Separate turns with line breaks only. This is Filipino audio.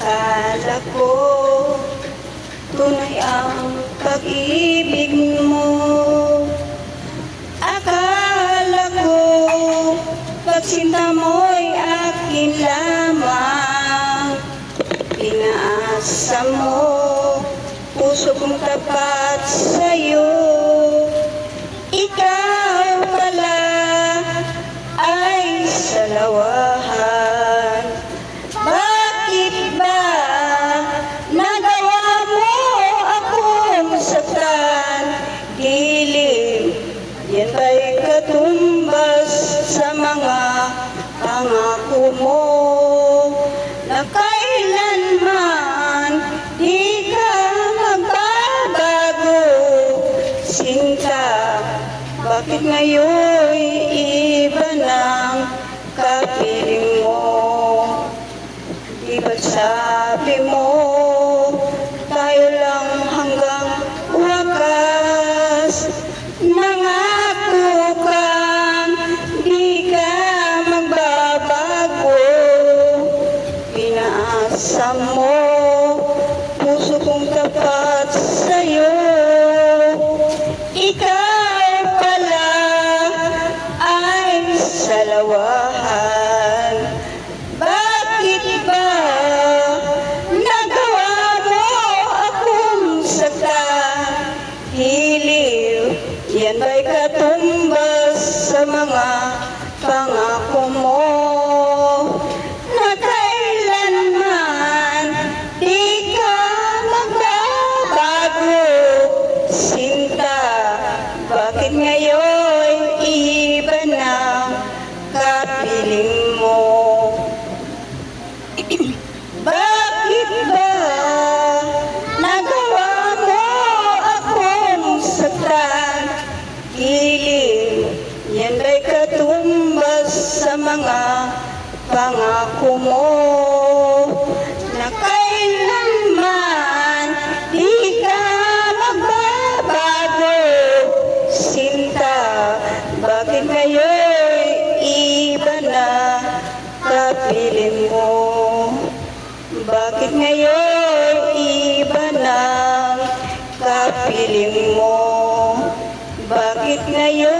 Akala ko tunay ang pag-ibig mo. Akala ko pagsinta mo'y akin lamang. Pinaasa mo puso kong tapat sa'yo. Ikaw pala ay salawahan. Bakit ba nagawa mo akong saktan? Dilim, yan ba'y katumbas sa mga pangako mo? Na kailanman di ka magbabago. Sinta, bakit ngayon'y iba ng kapiling mo? Di ba't sabi mo, tayo lang hanggang wakas? Nangako kang di ka magbabago. Pinaasa mo puso kong tapat sa'yo. Ikaw pala ay salawahan. Bakit ba nagawa mo akong saktan? Hiliw, yan ba'y katumbas sa mga pangako mo? Na kailanman di ka magbabago. Sinta, bakit ngayon iba na kapiling mo? Bakit ba nagawa mo akong saktan? Giliw, yan ba'y katumbas sa mga pangako mo? Na kailanman di ka magbabago. Sinta, bakit ngayon iba na kapiling mo? Bakit ngayon iba na kapiling mo? Bakit ngayon